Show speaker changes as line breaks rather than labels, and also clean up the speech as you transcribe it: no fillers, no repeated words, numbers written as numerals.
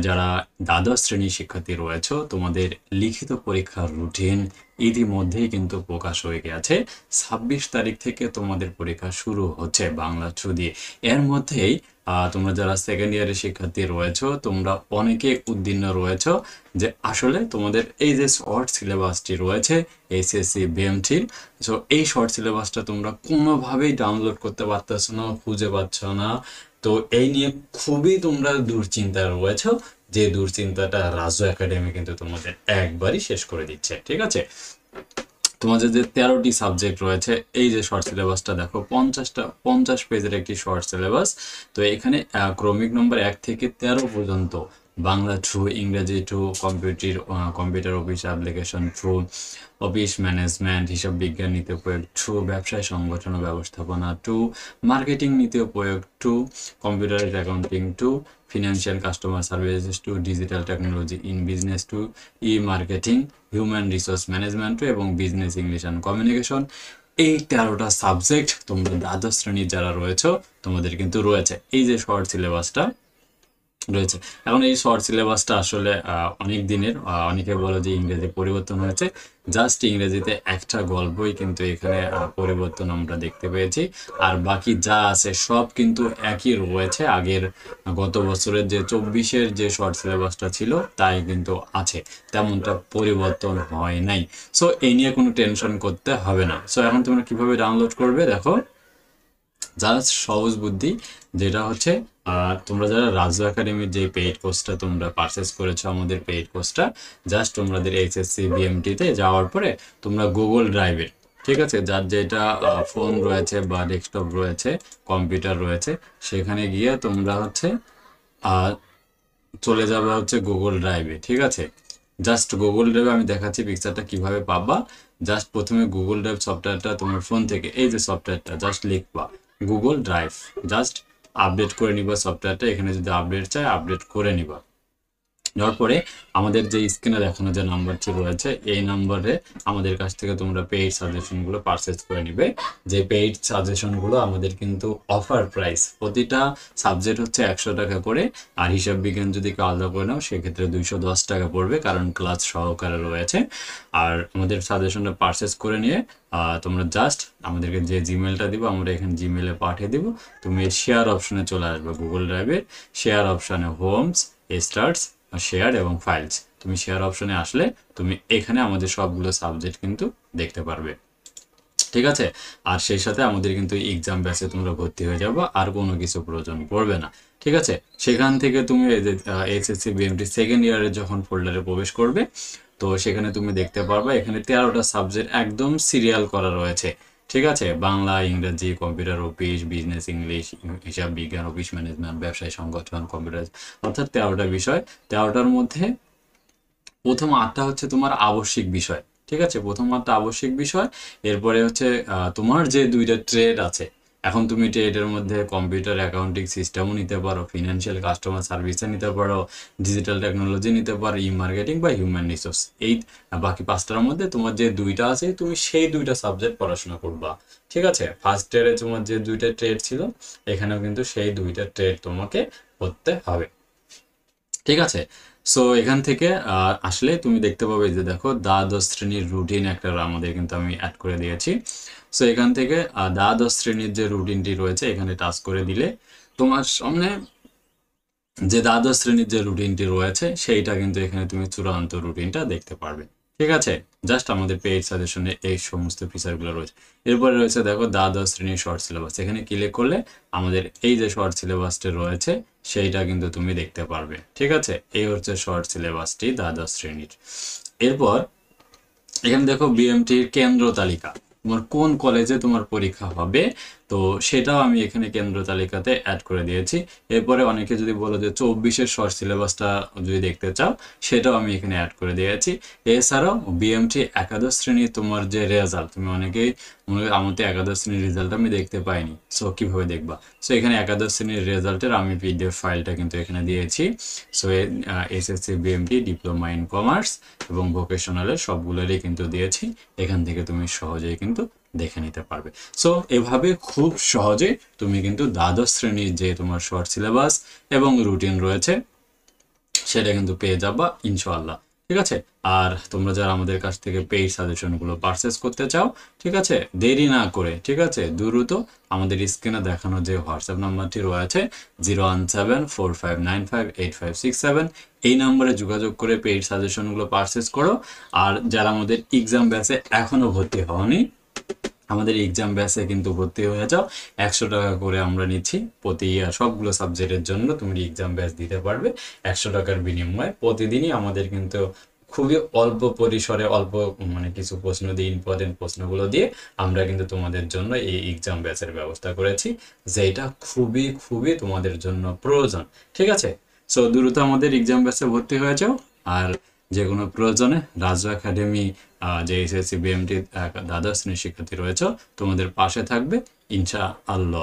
যারা দ্বাদশ শ্রেণীর শিক্ষার্থী রয়েছে তোমাদের লিখিত পরীক্ষার রুটিন ইতিমধ্যেই কিন্তু প্রকাশ হয়ে গেছে। 26 তারিখ থেকে তোমাদের পরীক্ষা শুরু হচ্ছে বাংলা থ্রু দিয়ে। এর মধ্যেই তোমরা যারা সেকেন্ড ইয়ারের শিক্ষার্থী রয়েছে তোমরা অনেকে উদ্বিগ্ন রয়েছে যে আসলে তোমাদের এই যে শর্ট সিলেবাসটি রয়েছে এইচএসসি বিএমটির, সো এই শর্ট সিলেবাসটা তোমরা কোনোভাবেই ডাউনলোড করতে পারতেছো না, খুঁজে পাচ্ছ না। তো এই নিয়ে খুবই তোমরা দুশ্চিন্তায় রয়েছে, যে দুশ্চিন্তাটা রাজু একাডেমি কিন্তু তোমাদের একবারই শেষ করে দিচ্ছে। ঠিক আছে, তোমাদের যে 13টি সাবজেক্ট রয়েছে, এই যে শর্ট সিলেবাসটা দেখো 50 পেজের একটি শর্ট সিলেবাস। তো এখানে ক্রমিক নম্বর 1 থেকে 13 পর্যন্ত বাংলা ট্রু, ইংরেজি true, computer office application true, office management, হিসাব বিজ্ঞান নীতি প্রয়োগ ট্রু, ব্যবসায় সংগঠন ও ব্যবস্থাপনা টু, মার্কেটিং নীতি প্রয়োগ two, computer accounting two, financial customer services two, digital technology in business two, e marketing, human resource management two এবং বিজনেস ইংলিশ অ্যান্ড কমিউনিকেশন। এই 13টা সাবজেক্ট তোমরা দ্বাদশ শ্রেণীর যারা রয়েছে তোমাদের কিন্তু রয়েছে এই যে শর্ট সিলেবাসটা রয়েছে। এখন এই শর্ট সিলেবাসটা আসলে অনেক দিনের, অনেকে বলে যে ইংরেজি পরিবর্তন হয়েছে, জাস্ট ইংরেজিতে একটা গল্পই কিন্তু এখানে পরিবর্তন আমরা দেখতে পেয়েছি, আর বাকি যা আছে সব কিন্তু একই রয়েছে। আগের গত বছরের যে 24-এর যে শর্ট সিলেবাসটা ছিল তাই কিন্তু আছে, তেমনটা পরিবর্তন হয় নাই। সো এই নিয়ে কোনো টেনশন করতে হবে না। সো এখন তোমরা কিভাবে ডাউনলোড করবে দেখো, জাস্ট সহজ বুদ্ধি, যেটা হচ্ছে তোমরা যারা রাজু একাডেমির যে পেইড কোর্সটা তোমরা পারচেস করেছো, আমাদের পেইড কোর্সটা, জাস্ট তোমাদের এইচএসসি বিএমটিতে যাওয়ার পরে তোমরা গুগল ড্রাইভে, ঠিক আছে, যার যেটা ফোন রয়েছে বা ডেস্কটপ রয়েছে, কম্পিউটার রয়েছে, সেখানে গিয়ে তোমরা হচ্ছে চলে যাবে হচ্ছে গুগল ড্রাইভে। ঠিক আছে, জাস্ট গুগল ড্রাইভে আমি দেখাচ্ছি পিকচারটা কিভাবে পাবা। জাস্ট প্রথমে গুগল ড্রাইভ সফটওয়্যারটা তোমার ফোন থেকে, এই যে সফটওয়্যারটা জাস্ট লিখবা গুগল ড্রাইভ, জাস্ট আপডেট করে নিবা সফটওয়্যারটা। এখানে যদি আপডেট চাই আপডেট করে নিবা। নেওয়ার পরে আমাদের যে স্ক্রিনে দেখানো যে নাম্বারটি রয়েছে, এই নাম্বারে আমাদের কাছ থেকে তোমরা পেইড সাজেশনগুলো পারচেস করে নিবে। যে পেইড সাজেশনগুলো আমাদের কিন্তু অফার প্রাইস, প্রতিটা সাবজেক্ট হচ্ছে 100 টাকা করে, আর হিসাব বিজ্ঞান যদি কেউ আলাদা করে নাও সেক্ষেত্রে 210 টাকা পড়বে, কারণ ক্লাস সহকারে রয়েছে। আর আমাদের সাজেশনটা পারচেস করে নিয়ে তোমরা জাস্ট আমাদেরকে যে জিমেলটা দিব আমরা এখানে জিমেলে পাঠিয়ে দিব। তুমি শেয়ার অপশনে চলে আসবে, গুগল ড্রাইভের শেয়ার অপশনে হোমস, স্টার্টস, শেয়ার এবং ফাইলস। তুমি শেয়ার অপশনে আসলে তুমি এখানে আমাদের সবগুলো সাবজেক্ট কিন্তু দেখতে পারবে। ঠিক আছে, আর সেই সাথে আমাদের কিন্তু এক্সাম ব্যাচে তোমরা ভর্তি হয়ে যাবে, আর কোনো কিছু প্রয়োজন পড়বে না। ঠিক আছে, সেখান থেকে তুমি এই যে এইচএসসি বিএমটি সেকেন্ড ইয়ারে যখন ফোল্ডারে প্রবেশ করবে, তো সেখানে তুমি দেখতে পারবে এখানে 13টা সাবজেক্ট একদম সিরিয়াল করা রয়েছে। ঠিক আছে, বাংলা, ইংরেজি, কম্পিউটার অফিস, বিজনেস ইংলিশ, হিসাব বিজ্ঞান, অফিস ম্যানেজমেন্ট, ব্যবসায় সংগঠন, কম্পিউটার, অর্থাৎ 13টা বিষয়। 13টার মধ্যে প্রথম 8টা হচ্ছে তোমার আবশ্যিক বিষয়। ঠিক আছে, প্রথম 8টা আবশ্যিক বিষয়। এরপরে হচ্ছে তোমার যে 2টা ট্রেড আছে, এখন তুমি ট্রেডের মধ্যে কম্পিউটার অ্যাকাউন্টিং সিস্টেমও নিতে পারো, ফিনান্সিয়াল কাস্টমার সার্ভিসে নিতে পারো, ডিজিটাল টেকনোলজি নিতে পারো, ই মার্কেটিং বা হিউম্যান রিসোর্স। এই বাকি 5টার মধ্যে তোমার যে 2টা আছে তুমি সেই 2টা সাবজেক্ট পড়াশোনা করবা। ঠিক আছে, ফার্স্ট ইয়ারে তোমার যে 2টা ট্রেড ছিল এখানেও কিন্তু সেই 2টা ট্রেড তোমাকে করতে হবে। ঠিক আছে, সো এখান থেকে আসলে তুমি দেখতে পাবে যে দেখো দ্বাদশ শ্রেণীর রুটিন একটা আমাদের কিন্তু আমি অ্যাড করে দিয়েছি। সো এখান থেকে দ্বাদশ শ্রেণীর যে রুটিনটি রয়েছে এখানে টাচ করে দিলে তোমার সামনে যে দ্বাদশ শ্রেণীর যে রুটিনটি রয়েছে সেইটা কিন্তু এখানে তুমি চূড়ান্ত রুটিনটা দেখতে পারবে। ঠিক আছে, জাস্ট আমাদের পেইড সাজেশনে এই সমস্ত ফিচারগুলো রয়েছে। এরপরে রয়েছে দেখো দ্বাদশ শ্রেণীর শর্ট সিলেবাস, এখানে ক্লিক করলে আমাদের এই যে শর্ট সিলেবাসটি রয়েছে সেইটা কিন্তু তুমি দেখতে পারবে। ঠিক আছে, এই হচ্ছে শর্ট সিলেবাসটি দ্বাদশ শ্রেণীর। এরপর এখানে দেখো বিএমটির কেন্দ্র তালিকা, তোমার কোন কলেজে তোমার পরীক্ষা হবে, তো সেটাও আমি এখানে কেন্দ্র তালিকাতে অ্যাড করে দিয়েছি। এরপরে অনেকে যদি বলো যে 24-এর শর্ট সিলেবাসটা যদি দেখতে চাও, সেটাও আমি এখানে অ্যাড করে দিয়েছি। এছাড়াও বিএমটি একাদশ শ্রেণীর তোমার যে রেজাল্ট, তুমি অনেকেই মনে করি আমার তো একাদশ শ্রেণীর রেজাল্ট আমি দেখতে পাইনি, সো কিভাবে দেখবা। সো এখানে একাদশ শ্রেণীর রেজাল্টের আমি পিডিএফ ফাইলটা কিন্তু এখানে দিয়েছি। So SSC BMT diploma in commerce এবং ভোকেশনালের সবগুলোরই কিন্তু দিয়েছি, এখান থেকে তুমি সহজেই কিন্তু দেখে নিতে পারবে। সো এভাবে খুব সহজে তুমি কিন্তু দ্বাদশ শ্রেণীর যে তোমার শর্ট সিলেবাস এবং রুটিন রয়েছে সেটা কিন্তু পেয়ে যাবা ইনশাআল্লাহ। ঠিক আছে, আর তোমরা যারা আমাদের কাছ থেকে পেইড সাজেশনগুলো পারচেস করতে চাও, ঠিক আছে, দেরি না করে, ঠিক আছে, দ্রুত আমাদের স্ক্রিনে দেখানো যে হোয়াটসঅ্যাপ নাম্বারটি রয়েছে 01745958567, এই নাম্বারে যোগাযোগ করে পেইড সাজেশনগুলো পারচেস করো। আর যারা আমাদের এক্সাম ব্যাচে এখনো ভর্তি হওনি, আমাদের এক্সাম ব্যাচে কিন্তু ভর্তি হয়ে যাও। 100 টাকা করে আমরা নিচ্ছি প্রতি সবগুলো সাবজেক্টের জন্য। তুমি এক্সাম ব্যাচ দিতে পারবে 100 টাকার বিনিময়ে। প্রতিদিনই আমাদের কিন্তু খুবই অল্প পরিসরে অল্প মানে কিছু প্রশ্ন দিয়ে, ইম্পর্টেন্ট প্রশ্নগুলো দিয়ে আমরা কিন্তু তোমাদের জন্য এই এক্সাম ব্যাচের ব্যবস্থা করেছি, যেটা খুবই খুবই তোমাদের জন্য প্রয়োজন। ঠিক আছে, সো দ্রুত আমাদের এক্সাম ব্যাচে ভর্তি হয়ে যাও। আর যে কোনো প্রয়োজনে রাজু একাডেমি যে এসএসসি বিএমটি দ্বাদশ শ্রেণীর শিক্ষার্থী রয়েছে তোমাদের পাশে থাকবে ইনশাআল্লাহ।